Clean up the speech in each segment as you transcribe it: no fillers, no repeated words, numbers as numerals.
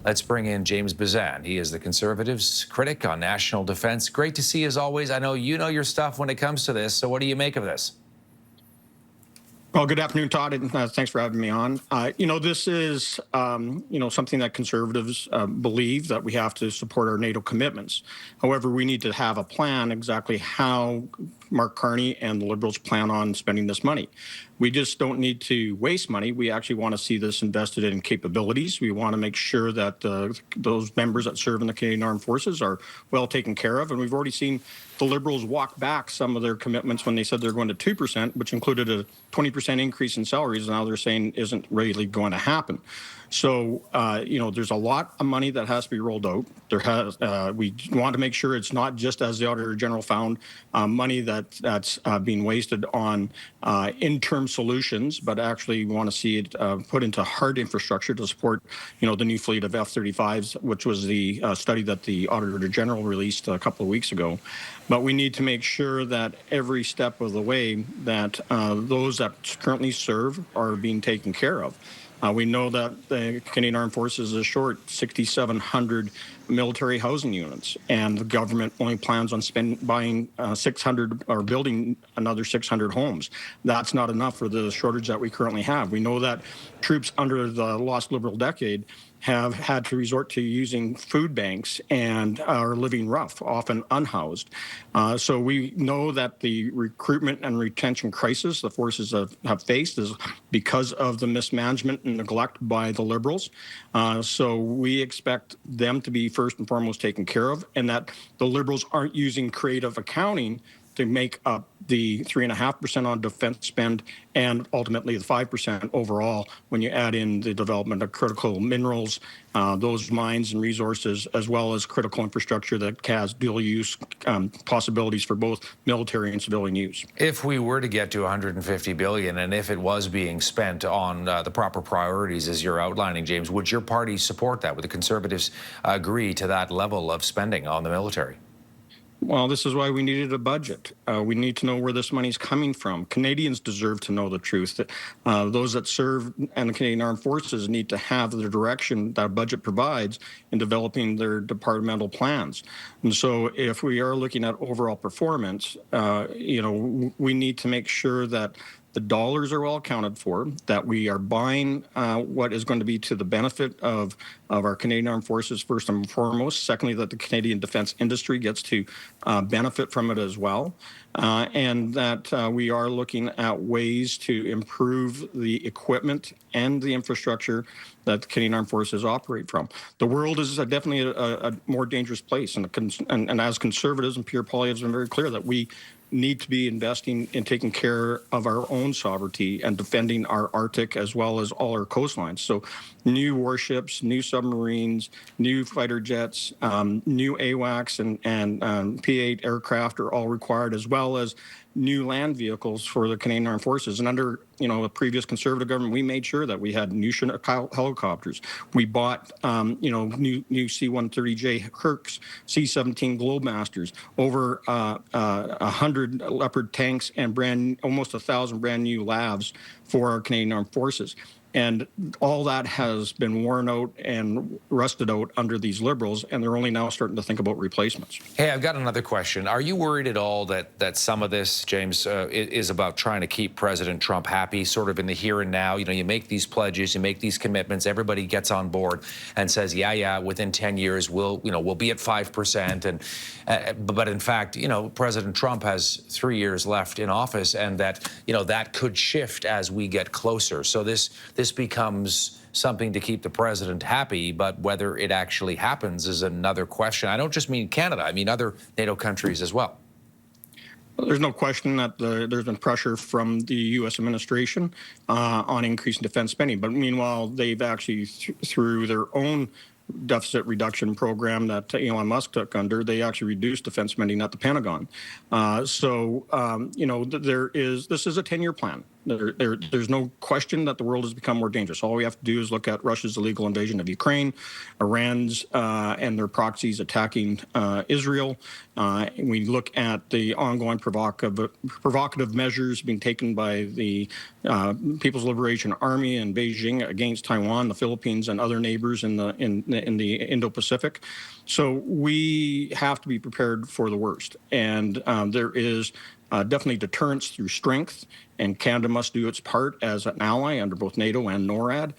Let's bring in James Bazan. He is the Conservatives' critic on national defense. Great to see you as always. I know you know your stuff when it comes to this, so what do you make of this? Well, good afternoon, Todd, and thanks for having me on. This is, something that Conservatives believe that we have to support our NATO commitments. However, we need to have a plan exactly how Mark Carney and the Liberals plan on spending this money. We just don't need to waste money. We actually want to see this invested in capabilities. We want to make sure that those members that serve in the Canadian Armed Forces are well taken care of. And we've already seen the Liberals walk back some of their commitments when they said they're going to 2%, which included a 20% increase in salaries. Now they're saying isn't really going to happen. So, there's a lot of money that has to be rolled out. We want to make sure it's not just, as the Auditor General found, money that's being wasted on interim solutions, but actually we want to see it put into hard infrastructure to support, the new fleet of F-35s, which was the study that the Auditor General released a couple of weeks ago. But we need to make sure that every step of the way that those that currently serve are being taken care of. We know that the Canadian Armed Forces is short 6,700 military housing units, and the government only plans on buying 600 or building another 600 homes. That's not enough for the shortage that we currently have. We know that troops under the lost Liberal decade have had to resort to using food banks and are living rough, often unhoused. So we know that the recruitment and retention crisis the forces have faced is because of the mismanagement and neglect by the Liberals. So we expect them to be first and foremost taken care of, and that the Liberals aren't using creative accounting to make up the 3.5% on defense spend and ultimately the 5% overall when you add in the development of critical minerals, those mines and resources, as well as critical infrastructure that has dual use possibilities for both military and civilian use. If we were to get to $150 billion, and if it was being spent on the proper priorities as you're outlining, James, would your party support that? Would the Conservatives agree to that level of spending on the military? Well, this is why we needed a budget. We need to know where this money's coming from. Canadians deserve to know the truth. That those that serve in the Canadian Armed Forces need to have the direction that a budget provides in developing their departmental plans. And so if we are looking at overall performance, we need to make sure that the dollars are well accounted for, that we are buying what is going to be to the benefit of our Canadian Armed Forces first and foremost. Secondly, that the Canadian defense industry gets to benefit from it as well. And that we are looking at ways to improve the equipment and the infrastructure that the Canadian Armed Forces operate from. The world is definitely a more dangerous place. And as Conservatives, and Pierre Poilievre has been very clear that we need to be investing in taking care of our own sovereignty and defending our Arctic as well as all our coastlines. So new warships, new submarines, new fighter jets, new AWACS and P-8 aircraft are all required, as well as new land vehicles for the Canadian Armed Forces. And under, a previous Conservative government, we made sure that we had new Chinook helicopters. We bought, new C-130J Hercs, C-17 Globemasters, over 100 Leopard tanks, and almost 1,000 brand new LAVs for our Canadian Armed Forces. And all that has been worn out and rusted out under these Liberals, and they're only now starting to think about replacements. Hey, I've got another question. Are you worried at all that some of this, James, is about trying to keep President Trump happy, sort of in the here and now? You make these pledges, you make these commitments, everybody gets on board and says, yeah, within 10 years we'll be at 5%. And but in fact, President Trump has 3 years left in office, and that could shift as we get closer. So this becomes something to keep the president happy, but whether it actually happens is another question. I don't just mean Canada, I mean other NATO countries as well. There's no question that there's been pressure from the U.S. administration on increasing defense spending. But meanwhile, they've actually, through their own deficit reduction program that Elon Musk took under, they actually reduced defense spending at the Pentagon. This is a 10-year plan. There's no question that the world has become more dangerous. All we have to do is look at Russia's illegal invasion of Ukraine, Iran's and their proxies attacking Israel. We look at the ongoing provocative measures being taken by the People's Liberation Army in Beijing against Taiwan, the Philippines, and other neighbors in the the Indo-Pacific. So we have to be prepared for the worst. And there is definitely deterrence through strength, and Canada must do its part as an ally under both NATO and NORAD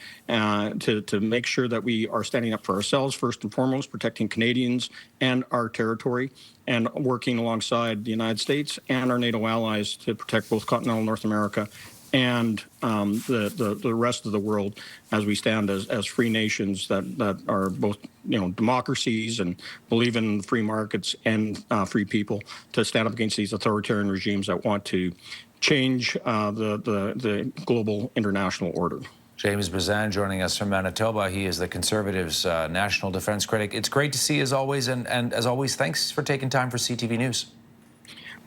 to make sure that we are standing up for ourselves first and foremost, protecting Canadians and our territory, and working alongside the United States and our NATO allies to protect both continental North America and the rest of the world as we stand as free nations that are both democracies and believe in free markets and free people, to stand up against these authoritarian regimes that want to change the global international order. James Bazan joining us from Manitoba. He is the Conservatives' national defense critic. It's great to see you as always, and as always, thanks for taking time for CTV News.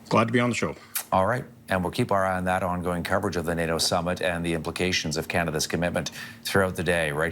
Glad to be on the show. All right. And we'll keep our eye on that ongoing coverage of the NATO summit and the implications of Canada's commitment throughout the day, right?